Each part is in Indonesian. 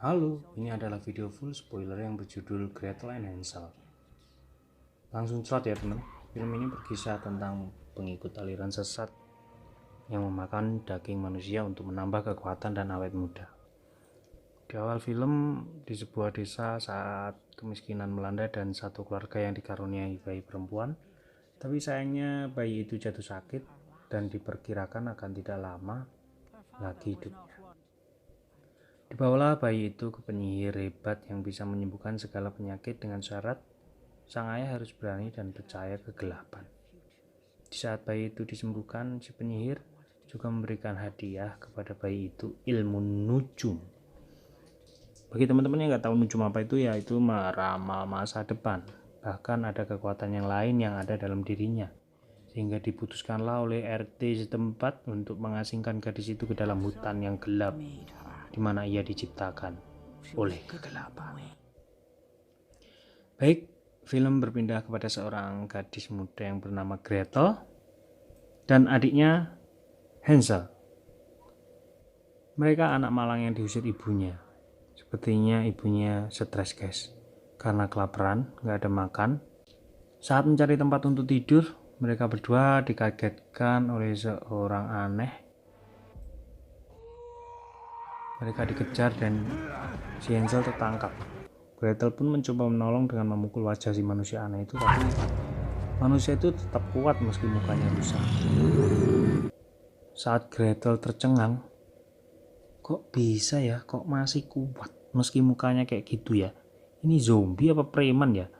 Halo, ini adalah video full spoiler yang berjudul Gretel and Hansel. Langsung cerot ya teman. Film ini berkisah tentang pengikut aliran sesat yang memakan daging manusia untuk menambah kekuatan dan awet muda. Di awal film, di sebuah desa saat kemiskinan melanda dan satu keluarga yang dikaruniai bayi perempuan, tapi sayangnya bayi itu jatuh sakit dan diperkirakan akan tidak lama lagi hidupnya. Dibawalah bayi itu ke penyihir hebat yang bisa menyembuhkan segala penyakit dengan syarat sang ayah harus berani dan percaya kegelapan. Di saat bayi itu disembuhkan, si penyihir juga memberikan hadiah kepada bayi itu ilmu nujum. Bagi teman-teman yang nggak tahu nujum apa itu, ya itu meramal masa depan. Bahkan ada kekuatan yang lain yang ada dalam dirinya. Sehingga diputuskanlah oleh RT setempat untuk mengasingkan gadis itu ke dalam hutan yang gelap, di mana ia diciptakan oleh kegelapan. Baik, film berpindah kepada seorang gadis muda yang bernama Gretel dan adiknya Hansel. Mereka anak malang yang diusir ibunya. Sepertinya ibunya stres guys, karena kelaparan, gak ada makan. Saat mencari tempat untuk tidur, mereka berdua dikagetkan oleh seorang aneh. Mereka dikejar dan si Hansel tertangkap. Gretel pun mencoba menolong dengan memukul wajah si manusia aneh itu, tapi manusia itu tetap kuat meski mukanya rusak. Saat Gretel tercengang, kok bisa ya, kok masih kuat meski mukanya kayak gitu ya? Ini zombie apa preman ya?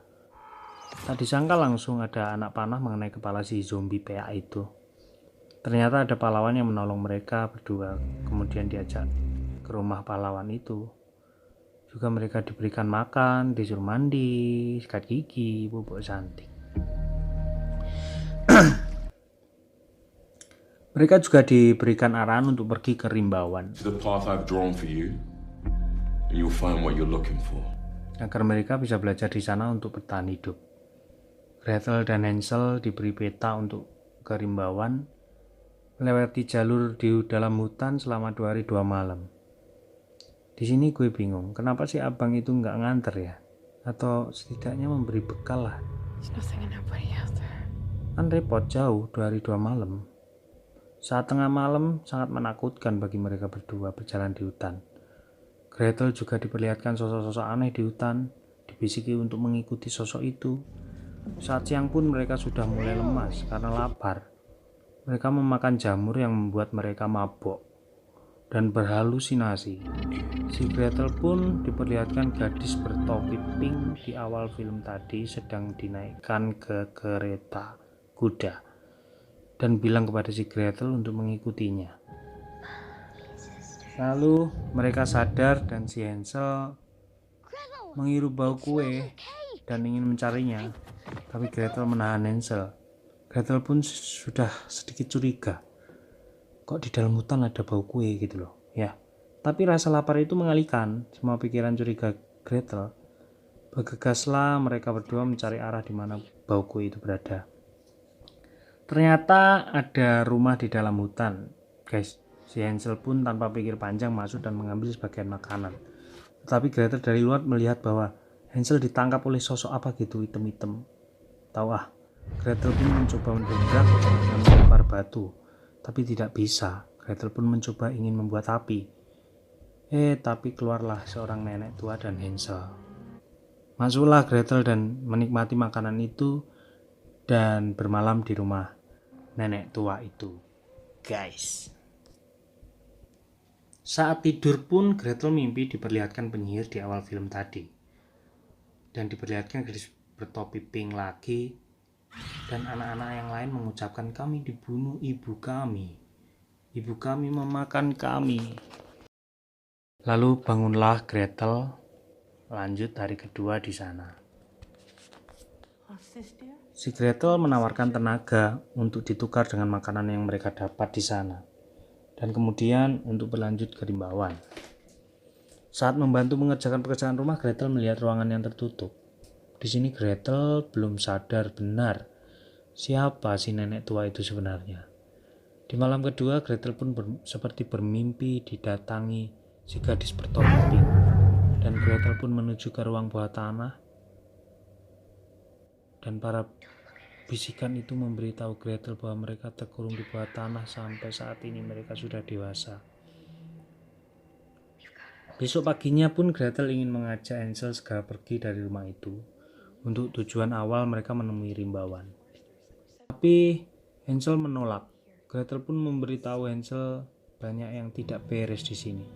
Tak disangka langsung ada anak panah mengenai kepala si zombie PA itu. Ternyata ada pahlawan yang menolong mereka berdua, kemudian diajak ke rumah pahlawan itu. Juga mereka diberikan makan, disuruh mandi, sikat gigi, bubuk cantik. Mereka juga diberikan arahan untuk pergi ke Rimbawan. The path I've drawn for you, and you'll find what you're looking for. Agar mereka bisa belajar di sana untuk bertahan hidup. Gretel dan Hansel diberi peta untuk ke Rimbawan, melewati jalur di dalam hutan selama 2 hari 2 malam. Di sini gue bingung, kenapa sih abang itu nggak nganter ya? Atau setidaknya memberi bekal lah. Kan repot jauh 2 hari 2 malam. Saat tengah malam sangat menakutkan bagi mereka berdua berjalan di hutan. Gretel juga diperlihatkan sosok-sosok aneh di hutan, dibisiki untuk mengikuti sosok itu. Saat siang pun mereka sudah mulai lemas karena lapar. Mereka memakan jamur yang membuat mereka mabok dan berhalusinasi. Si Gretel pun diperlihatkan gadis bertopi pink di awal film tadi sedang dinaikkan ke kereta kuda dan bilang kepada si Gretel untuk mengikutinya. Lalu mereka sadar dan si Hansel menghirup bau kue dan ingin mencarinya, tapi Gretel menahan Hansel. Gretel pun sudah sedikit curiga, kok di dalam hutan ada bau kue gitu loh ya. Tapi rasa lapar itu mengalihkan semua pikiran curiga Gretel. Bergegaslah mereka berdua mencari arah di mana bau kue itu berada. Ternyata ada rumah di dalam hutan guys. Si Hansel pun tanpa pikir panjang masuk dan mengambil sebagian makanan. Tetapi Gretel dari luar melihat bahwa Hansel ditangkap oleh sosok apa gitu hitam-hitam. Tahu ah, Gretel pun mencoba mendobrak dan melempar batu, tapi tidak bisa. Gretel pun mencoba ingin membuat api. Tapi keluarlah seorang nenek tua dan Hansel. Masuklah Gretel dan menikmati makanan itu dan bermalam di rumah nenek tua itu, guys. Saat tidur pun Gretel mimpi diperlihatkan penyihir di awal film tadi. Dan diperlihatkan gadis bertopi pink lagi. Dan anak-anak yang lain mengucapkan, kami dibunuh ibu kami. Ibu kami memakan kami. Lalu bangunlah Gretel, lanjut hari kedua di sana. Si Gretel menawarkan tenaga untuk ditukar dengan makanan yang mereka dapat di sana. Dan kemudian untuk berlanjut ke Rimbawan. Saat membantu mengerjakan pekerjaan rumah, Gretel melihat ruangan yang tertutup. Di sini Gretel belum sadar benar siapa si nenek tua itu sebenarnya. Di malam kedua, Gretel pun seperti bermimpi didatangi si gadis bertopi pink. dan Gretel pun menuju ke ruang bawah tanah. Dan para bisikan itu memberitahu Gretel bahwa mereka terkurung di bawah tanah sampai saat ini mereka sudah dewasa. Besok paginya pun Gretel ingin mengajak Hansel segera pergi dari rumah itu. Untuk tujuan awal mereka menemui Rimbawan. Tapi Hansel menolak. Gretel pun memberitahu Hansel banyak yang tidak beres di sini.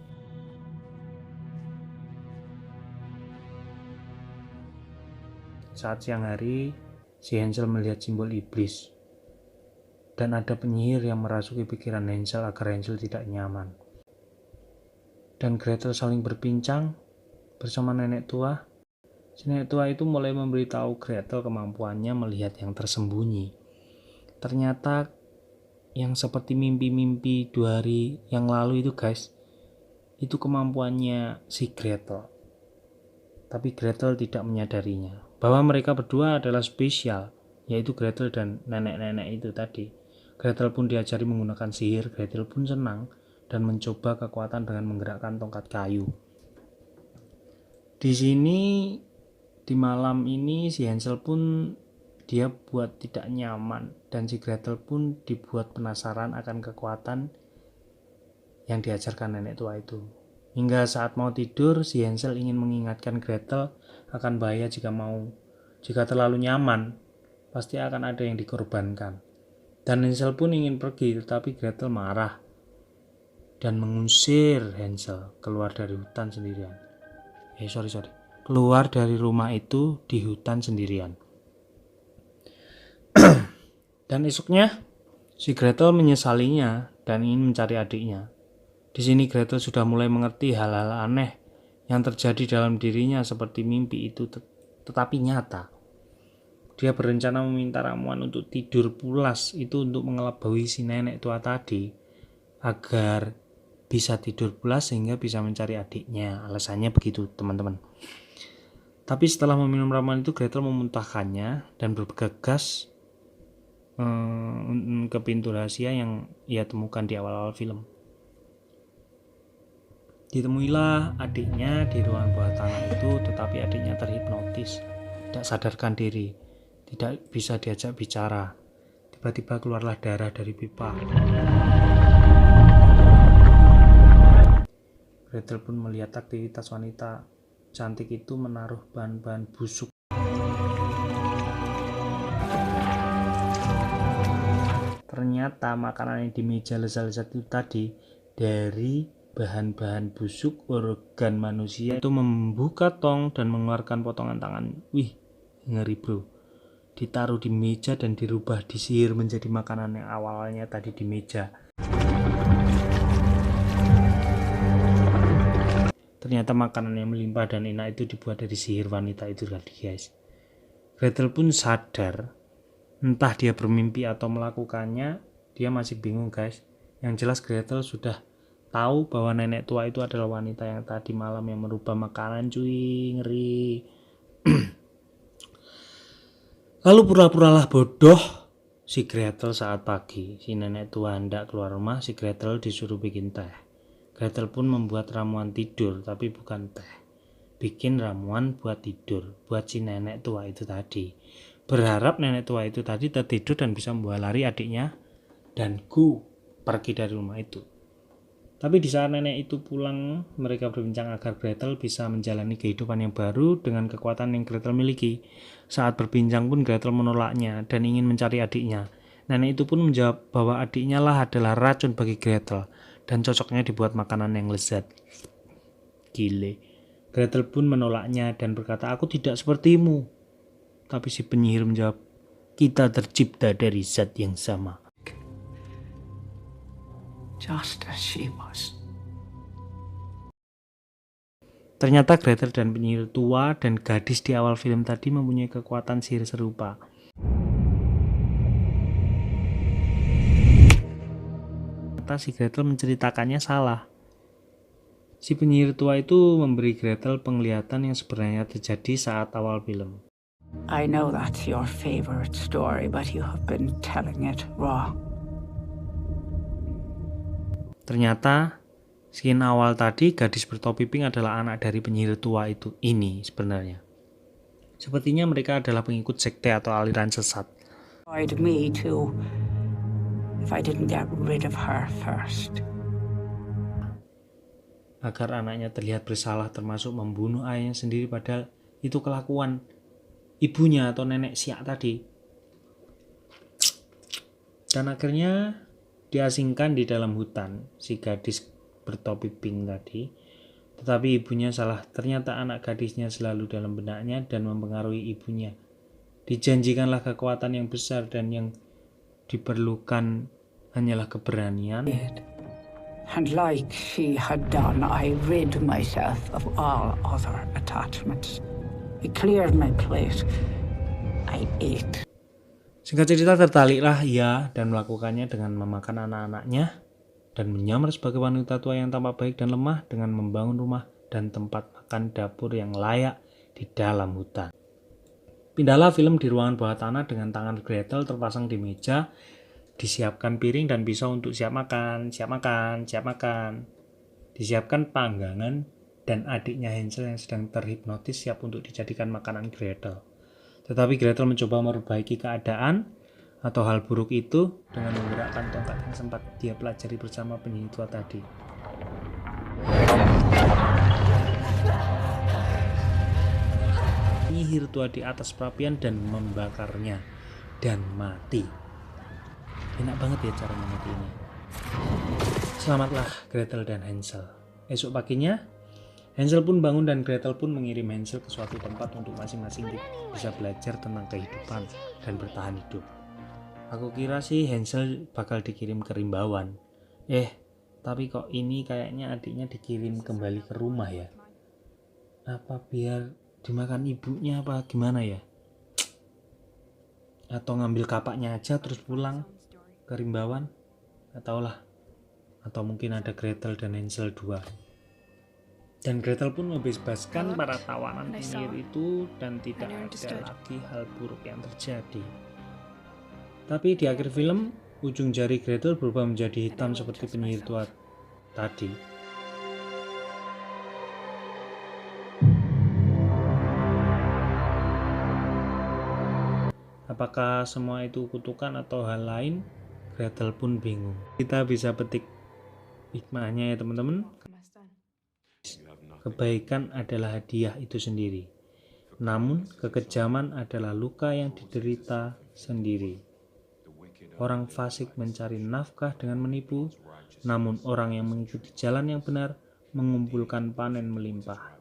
Saat siang hari, si Hansel melihat simbol iblis. Dan ada penyihir yang merasuki pikiran Hansel agar Hansel tidak nyaman. Dan Gretel saling berbincang bersama nenek tua. Si nenek tua itu mulai memberitahu Gretel kemampuannya melihat yang tersembunyi. Ternyata yang seperti mimpi-mimpi 2 hari yang lalu itu guys, itu kemampuannya si Gretel. Tapi Gretel tidak menyadarinya bahwa mereka berdua adalah spesial, yaitu Gretel dan nenek-nenek itu tadi. Gretel pun diajari menggunakan sihir. Gretel pun senang dan mencoba kekuatan dengan menggerakkan tongkat kayu. Di sini di malam ini si Hansel pun dia buat tidak nyaman dan si Gretel pun dibuat penasaran akan kekuatan yang diajarkan nenek tua itu. Hingga saat mau tidur, si Hansel ingin mengingatkan Gretel akan bahaya jika terlalu nyaman, pasti akan ada yang dikorbankan. Dan Hansel pun ingin pergi, tetapi Gretel marah dan mengusir Hansel keluar dari hutan sendirian. Keluar dari rumah itu di hutan sendirian. Dan esoknya, si Gretel menyesalinya dan ingin mencari adiknya. Di sini Gretel sudah mulai mengerti hal-hal aneh yang terjadi dalam dirinya seperti mimpi itu tetapi nyata. Dia berencana meminta ramuan untuk tidur pulas itu untuk mengelabui si nenek tua tadi agar bisa tidur pulas sehingga bisa mencari adiknya. Alasannya begitu teman-teman. Tapi setelah meminum ramuan itu Gretel memuntahkannya dan bergegas ke pintu rahasia yang ia temukan di awal-awal film. Ditemuilah adiknya di ruang bawah tanah itu, tetapi adiknya terhipnotis, tidak sadarkan diri, tidak bisa diajak bicara. Tiba-tiba keluarlah darah dari pipa. Gretel pun melihat aktivitas wanita cantik itu menaruh bahan-bahan busuk. Ternyata makanan yang di meja lezat-lezat itu tadi dari bahan-bahan busuk organ manusia itu membuka tong dan mengeluarkan potongan tangan. Wih, ngeri bro. Ditaruh di meja dan dirubah disihir menjadi makanan yang awalnya tadi di meja. Ternyata makanan yang melimpah dan enak itu dibuat dari sihir wanita itu tadi guys. Gretel pun sadar, entah dia bermimpi atau melakukannya, dia masih bingung guys. Yang jelas Gretel sudah tahu bahwa nenek tua itu adalah wanita yang tadi malam yang merubah makanan cuy, ngeri. Lalu pura-puralah bodoh si Gretel saat pagi. Si nenek tua hendak keluar rumah, si Gretel disuruh bikin teh. Gretel pun membuat ramuan tidur, tapi bukan teh. Bikin ramuan buat tidur, buat si nenek tua itu tadi. Berharap nenek tua itu tadi tertidur dan bisa membawa lari adiknya dan pergi dari rumah itu. Tapi di saat nenek itu pulang, mereka berbincang agar Gretel bisa menjalani kehidupan yang baru dengan kekuatan yang Gretel miliki. Saat berbincang pun Gretel menolaknya dan ingin mencari adiknya. Nenek itu pun menjawab bahwa adiknya lah adalah racun bagi Gretel dan cocoknya dibuat makanan yang lezat. Gile. Gretel pun menolaknya dan berkata, "Aku tidak sepertimu." Tapi si penyihir menjawab, "Kita tercipta dari zat yang sama." Just as she was. Ternyata Gretel dan penyihir tua dan gadis di awal film tadi mempunyai kekuatan sihir serupa. Ternyata si Gretel menceritakannya salah. Si penyihir tua itu memberi Gretel penglihatan yang sebenarnya terjadi saat awal film. I know that's your favorite story, but you have been telling it wrong. Ternyata Scene awal tadi, gadis bertopi pink adalah anak dari penyihir tua ini sebenarnya. Sepertinya mereka adalah pengikut sekte atau aliran sesat. Me too, if I didn't get rid of her first. Agar anaknya terlihat bersalah termasuk membunuh ayahnya sendiri, padahal itu kelakuan ibunya atau nenek Siak tadi. Dan akhirnya diasingkan di dalam hutan si gadis bertopi pink tadi. Tetapi ibunya salah, ternyata anak gadisnya selalu dalam benaknya dan mempengaruhi ibunya. Dijanjikanlah kekuatan yang besar dan yang diperlukan hanyalah keberanian. And like she had done, I rid myself of all other attachments. I cleared my plate. I ate. Singkat cerita, tertaliklah ia dan melakukannya dengan memakan anak-anaknya dan menyamar sebagai wanita tua yang tampak baik dan lemah dengan membangun rumah dan tempat makan dapur yang layak di dalam hutan. Pindahlah film di ruangan bawah tanah dengan tangan Gretel terpasang di meja, disiapkan piring dan pisau untuk siap makan. Disiapkan panggangan dan adiknya Hansel yang sedang terhipnotis siap untuk dijadikan makanan Gretel. Tetapi Gretel mencoba memperbaiki keadaan atau hal buruk itu dengan menggerakkan tongkat yang sempat dia pelajari bersama penyihir tua tadi. Penyihir tua di atas perapian dan membakarnya dan mati. Enak banget ya cara mati ini. Selamatlah Gretel dan Hansel. Esok paginya Hansel pun bangun dan Gretel pun mengirim Hansel ke suatu tempat untuk masing-masing bisa belajar tentang kehidupan dan bertahan hidup. Aku kira sih Hansel bakal dikirim ke Rimbawan. Tapi kok ini kayaknya adiknya dikirim kembali ke rumah ya? Apa biar dimakan ibunya apa gimana ya? Atau ngambil kapaknya aja terus pulang ke Rimbawan? Gak tau lah. Atau mungkin ada Gretel dan Hansel 2. Dan Gretel pun membebaskan para tawanan penyihir itu dan tidak ada lagi hal buruk yang terjadi. Tapi di akhir film, ujung jari Gretel berubah menjadi hitam seperti penyihir tua tadi. Apakah semua itu kutukan atau hal lain? Gretel pun bingung. Kita bisa petik hikmahnya ya teman-teman. Kebaikan adalah hadiah itu sendiri. Namun kekejaman adalah luka yang diderita sendiri. Orang fasik mencari nafkah dengan menipu, namun orang yang mengikuti jalan yang benar mengumpulkan panen melimpah.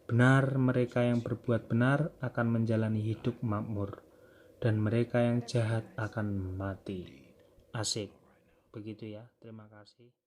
Benar, mereka yang berbuat benar akan menjalani hidup makmur, dan mereka yang jahat akan mati. Asik. Begitu ya, terima kasih.